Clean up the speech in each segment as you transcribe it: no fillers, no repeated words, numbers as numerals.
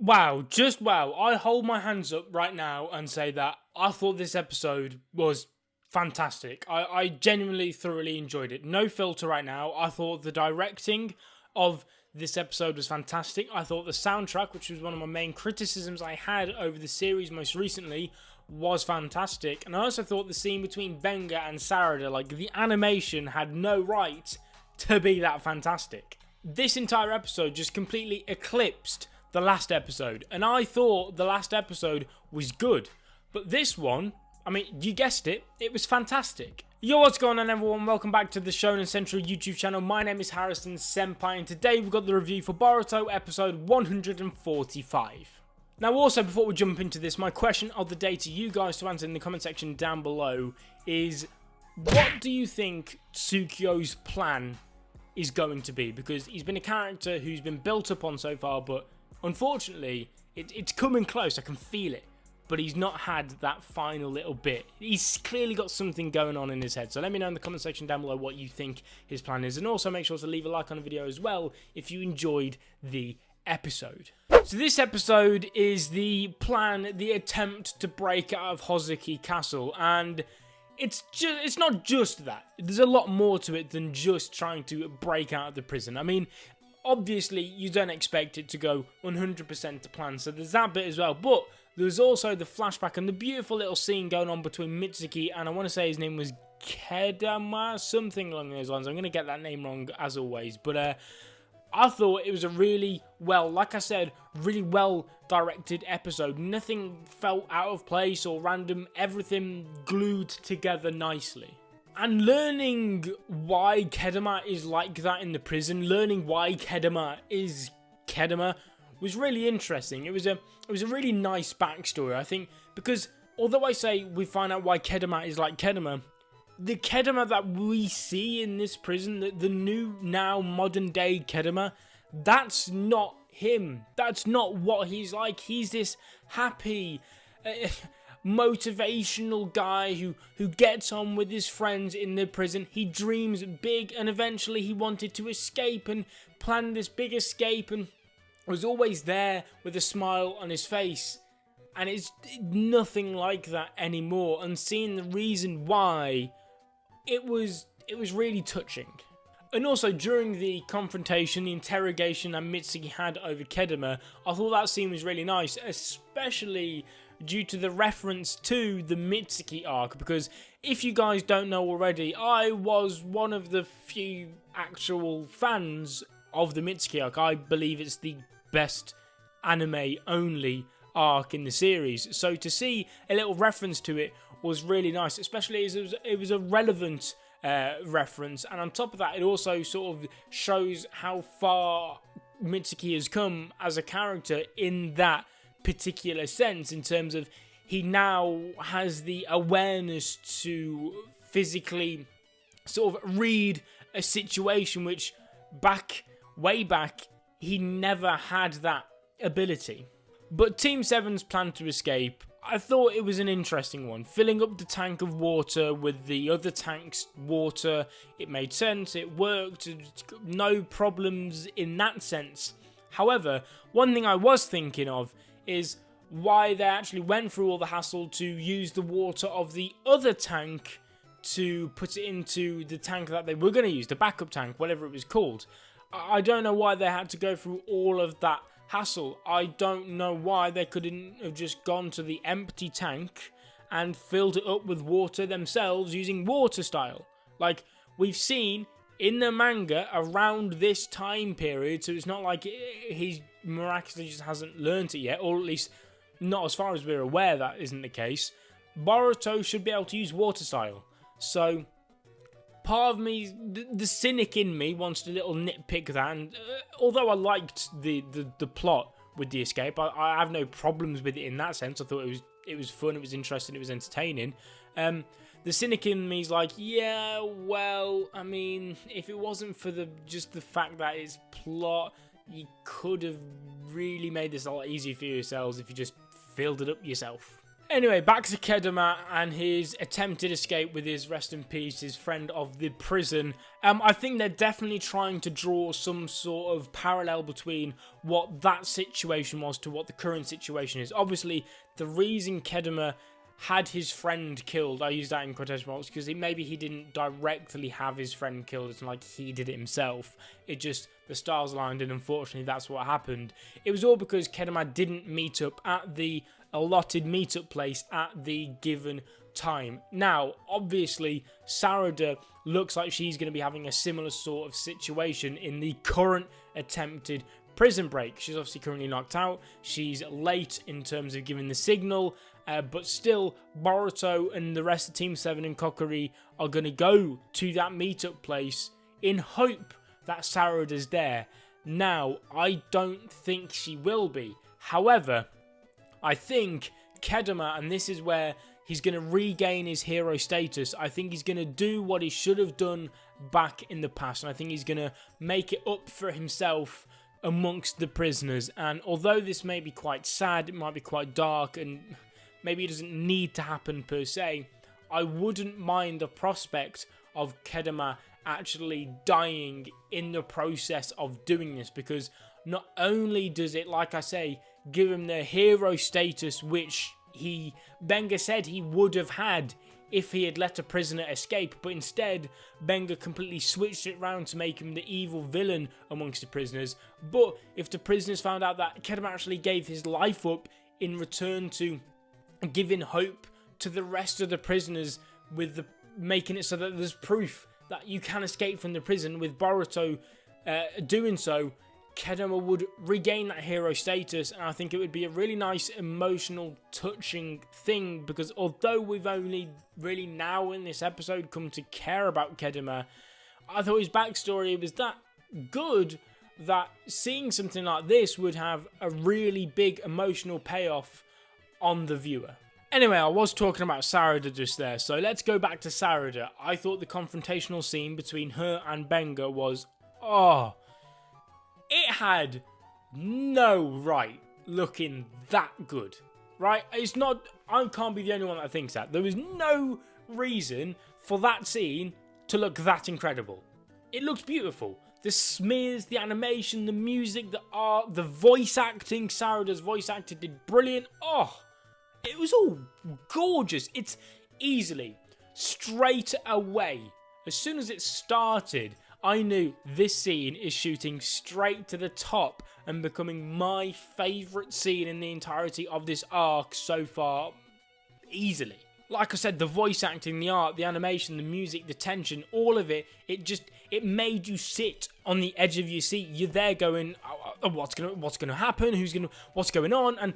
Wow, just wow. I hold my hands up right now and say that I thought this episode was fantastic. I genuinely thoroughly enjoyed it. No filter right now. I thought the directing of this episode was fantastic. I thought the soundtrack, which was one of my main criticisms I had over the series most recently, was fantastic. And I also thought the scene between Benga and Sarada, like the animation had no right to be that fantastic. This entire episode just completely eclipsed the last episode, and I thought the last episode was good, but this one, I mean, you guessed it, it was fantastic. Yo, what's going on everyone? Welcome back to the Shonen Central YouTube channel. My name is Harrison Senpai, and today we've got the review for Boruto episode 145. Now also, before we jump into this, my question of the day to you guys to answer in the comment section down below is, what do you think Tsukio's plan is going to be? Because he's been a character who's been built upon so far, but unfortunately, it's coming close. I can feel it. But he's not had that final little bit. He's clearly got something going on in his head. So let me know in the comment section down below what you think his plan is. And also make sure to leave a like on the video as well if you enjoyed the episode. So this episode is the plan, the attempt to break out of Hozuki Castle. And it's not just that. There's a lot more to it than just trying to break out of the prison. I mean, obviously, you don't expect it to go 100% to plan, so there's that bit as well. But there's also the flashback and the beautiful little scene going on between Mitsuki and I want to say his name was Kedema, something along those lines. I'm going to get that name wrong as always. But I thought it was a really like I said, really well directed episode. Nothing felt out of place or random. Everything glued together nicely. And learning why Kedema is like that in the prison, learning why Kedema is Kedema, was really interesting. It was a really nice backstory, I think, because although I say we find out why Kedema is like Kedema, the Kedema that we see in this prison, the new, now modern day Kedema, that's not him. That's not what he's like. He's this happy, motivational guy who gets on with his friends in the prison. He dreams big, and eventually he wanted to escape and plan this big escape and was always there with a smile on his face. And it's nothing like that anymore, and seeing the reason why, it was really touching. And also, during the confrontation, the interrogation that Mitsuki had over Kedema, I thought that scene was really nice, especially due to the reference to the Mitsuki arc, because if you guys don't know already, I was one of the few actual fans of the Mitsuki arc. I believe it's the best anime-only arc in the series, so to see a little reference to it was really nice, especially as it was a relevant reference, and on top of that, it also sort of shows how far Mitsuki has come as a character in that particular sense, in terms of he now has the awareness to physically sort of read a situation, which way back he never had that ability. But Team 7's plan to escape, I thought it was an interesting one. Filling up the tank of water with the other tank's water, it made sense, it worked, no problems in that sense. However, one thing I was thinking of is why they actually went through all the hassle to use the water of the other tank to put it into the tank that they were going to use, the backup tank, whatever it was called. I don't know why they had to go through all of that hassle. I don't know why they couldn't have just gone to the empty tank and filled it up with water themselves using water style. Like we've seen in the manga around this time period, so it's not like he miraculously just hasn't learned it yet, or at least not as far as we're aware that isn't the case. Boruto should be able to use water style. So part of me, the cynic in me, wants to little nitpick that, and although I liked the plot with the escape, I have no problems with it in that sense. I thought it was fun, it was interesting, it was entertaining. The cynic in me is like, yeah, well, I mean, if it wasn't for just the fact that it's plot, you could have really made this a lot easier for yourselves if you just filled it up yourself. Anyway, back to Kedema and his attempted escape with his, rest in peace, his friend of the prison. I think they're definitely trying to draw some sort of parallel between what that situation was to what the current situation is. Obviously, the reason Kedema had his friend killed, I use that in quotation marks, because maybe he didn't directly have his friend killed, it's not like he did it himself. It just, the stars aligned, and unfortunately that's what happened. It was all because Kedema didn't meet up at the allotted meetup place at the given time. Now, obviously, Sarada looks like she's going to be having a similar sort of situation in the current attempted prison break. She's obviously currently knocked out. She's late in terms of giving the signal, but still, Boruto and the rest of Team 7 and Kokiri are going to go to that meetup place in hope that Sarada's there. Now, I don't think she will be. However, I think Kedema, and this is where he's going to regain his hero status, I think he's going to do what he should have done back in the past, and I think he's going to make it up for himself amongst the prisoners. And although this may be quite sad, it might be quite dark, and maybe it doesn't need to happen per se, I wouldn't mind the prospect of Kedema actually dying in the process of doing this, because not only does it, like I say, give him the hero status which Benga said he would have had if he had let a prisoner escape, but instead Benga completely switched it round to make him the evil villain amongst the prisoners. But if the prisoners found out that Kedema actually gave his life up in return to giving hope to the rest of the prisoners, with making it so that there's proof that you can escape from the prison, with Boruto doing so, Kedema would regain that hero status, and I think it would be a really nice, emotional, touching thing, because although we've only really now in this episode come to care about Kedema, I thought his backstory was that good that seeing something like this would have a really big emotional payoff on the viewer. Anyway, I was talking about Sarada just there, so let's go back to Sarada. I thought the confrontational scene between her and Benga was, it had no right looking that good, right? It's not, I can't be the only one that thinks that. There was no reason for that scene to look that incredible. It looked beautiful. The smears, the animation, the music, the art, the voice acting. Sarada's voice acting did brilliant. It was all gorgeous. It's easily, straight away, as soon as it started, I knew this scene is shooting straight to the top and becoming my favourite scene in the entirety of this arc so far, easily. Like I said, the voice acting, the art, the animation, the music, the tension, all of it, it made you sit on the edge of your seat. You're there going, what's gonna happen? What's going on? And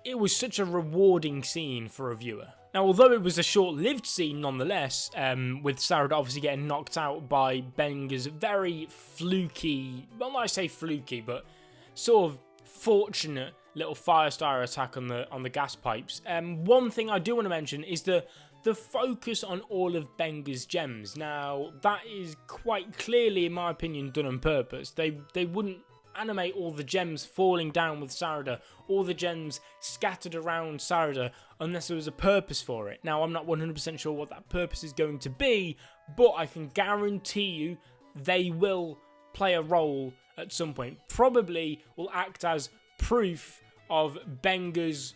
it was such a rewarding scene for a viewer. Now, although it was a short-lived scene nonetheless, with Sarada obviously getting knocked out by Benga's very fluky, well, I say fluky, but sort of fortunate little Firestar attack on the gas pipes. One thing I do want to mention is the focus on all of Benga's gems. Now, that is quite clearly, in my opinion, done on purpose. They wouldn't animate all the gems falling down with Sarada, all the gems scattered around Sarada, unless there was a purpose for it. Now, I'm not 100% sure what that purpose is going to be, but I can guarantee you they will play a role at some point. Probably will act as proof of Benga's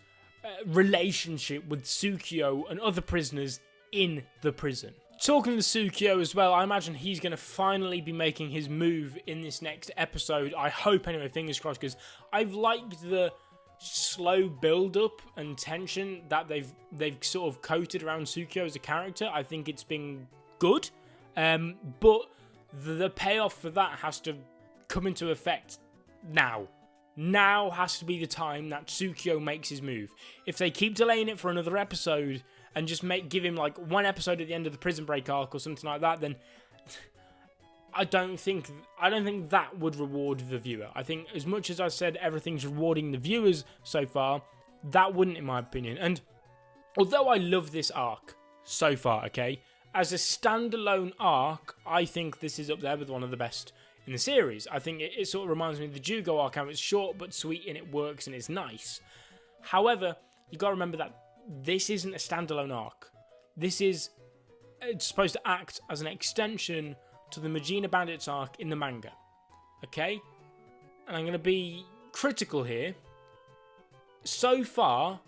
relationship with Tsukio and other prisoners in the prison. Talking to Tsukio as well, I imagine he's going to finally be making his move in this next episode. I hope anyway, fingers crossed, because I've liked the slow build-up and tension that they've sort of coated around Tsukio as a character. I think it's been good, but the payoff for that has to come into effect now. Now has to be the time that Tsukio makes his move. If they keep delaying it for another episode and just give him like one episode at the end of the prison break arc or something like that, then I don't think that would reward the viewer. I think as much as I said everything's rewarding the viewers so far, that wouldn't, in my opinion. And although I love this arc so far, okay, as a standalone arc, I think this is up there with one of the best in the series. I think it sort of reminds me of the Jugo arc, how it's short but sweet and it works and it's nice. However, you got to remember that this isn't a standalone arc. It's supposed to act as an extension to the Mujina Bandits arc in the manga. Okay? And I'm going to be critical here. So far,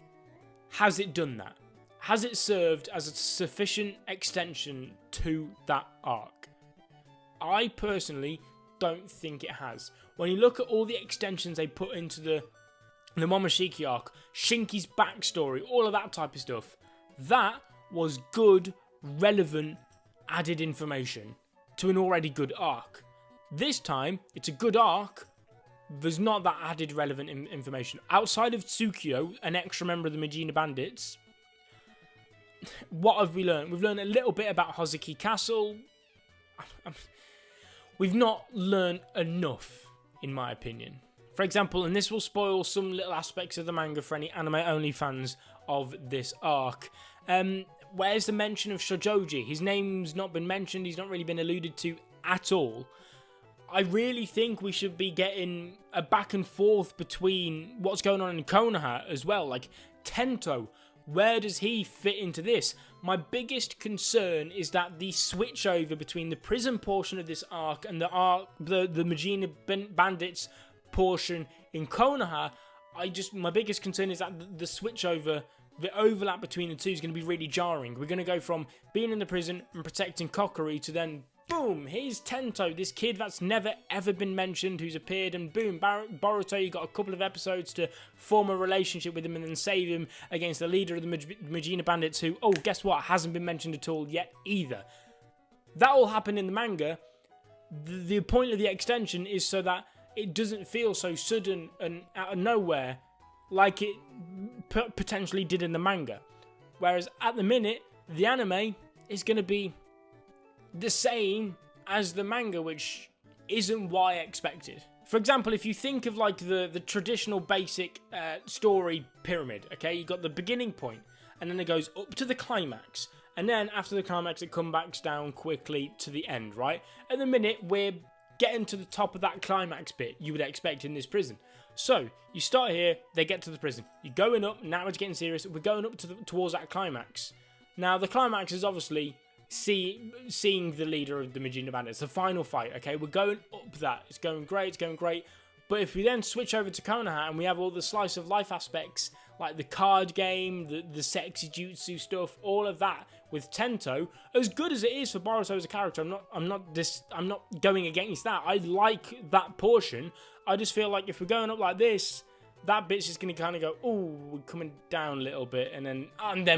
has it done that? Has it served as a sufficient extension to that arc? I personally don't think it has. When you look at all the extensions they put into the Momoshiki arc, Shinki's backstory, all of that type of stuff, that was good, relevant, added information to an already good arc. This time, it's a good arc. There's not that added relevant information. Outside of Tsukio, an extra member of the Mujina Bandits, what have we learned? We've learned a little bit about Hozuki Castle. We've not learned enough, in my opinion. For example, and this will spoil some little aspects of the manga for any anime-only fans of this arc, where's the mention of Shojoji? His name's not been mentioned, he's not really been alluded to at all. I really think we should be getting a back and forth between what's going on in Konoha as well. Like, Tento, where does he fit into this? My biggest concern is that the switch over between the prison portion of this arc and the Mujina Bandits portion in Konoha, my biggest concern is that the switch over, the overlap between the two is going to be really jarring. We're going to go from being in the prison and protecting Kokiri to then, boom, here's Tento, this kid that's never ever been mentioned, who's appeared, and boom, Boruto, you got a couple of episodes to form a relationship with him and then save him against the leader of the Mujina Bandits who, oh, guess what, hasn't been mentioned at all yet either. That all happened in the manga. The point of the extension is so that it doesn't feel so sudden and out of nowhere like it potentially did in the manga. Whereas at the minute, the anime is going to be the same as the manga, which isn't what I expected. For example, if you think of like the traditional basic story pyramid, okay, you got the beginning point, and then it goes up to the climax, and then after the climax it comes back down quickly to the end, right? At the minute we're getting to the top of that climax bit you would expect in this prison. So you start here, they get to the prison, you're going up, now it's getting serious, we're going up towards that climax. Now the climax is obviously seeing the leader of the Mujina Bandits, the final fight, okay? We're going up that. It's going great. But if we then switch over to Konoha and we have all the slice of life aspects, like the card game, the sexy jutsu stuff, all of that with Tento, as good as it is for Boruto as a character, I'm not going against that. I like that portion. I just feel like if we're going up like this, that bit's just going to kind of go, oh, we're coming down a little bit, and then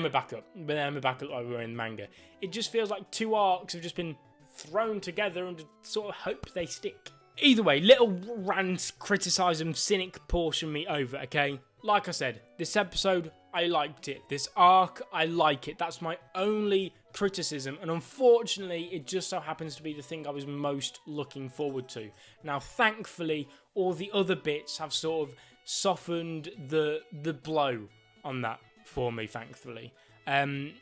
we're back up. But then we're back up like we were in the manga. It just feels like two arcs have just been thrown together and sort of hope they stick. Either way, little rant, criticism, cynic portion me over, okay? Like I said, this episode, I liked it. This arc, I like it. That's my only criticism, and unfortunately, it just so happens to be the thing I was most looking forward to. Now, thankfully, all the other bits have sort of softened the blow on that for me, thankfully. I'm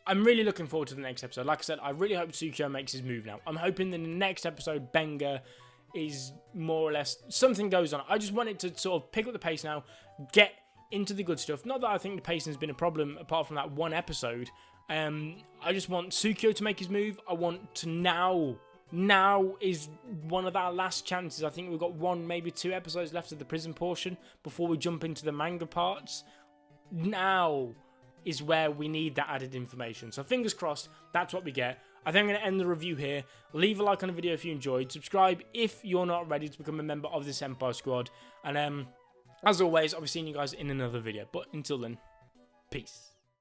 really looking forward to the next episode. Like I said, I really hope Tsukio makes his move now. I'm hoping that in the next episode, Benga is more or less, something goes on. I just want it to sort of pick up the pace now, get into the good stuff. Not that I think the pacing has been a problem apart from that one episode. I just want Tsukio to make his move. I want to now is one of our last chances. I think we've got one, maybe two episodes left of the prison portion before we jump into the manga parts. Now is where we need that added information. So fingers crossed, that's what we get. I think I'm going to end the review here. Leave a like on the video if you enjoyed. Subscribe if you're not ready to become a member of this Empire Squad. And as always, I'll be seeing you guys in another video. But until then, peace.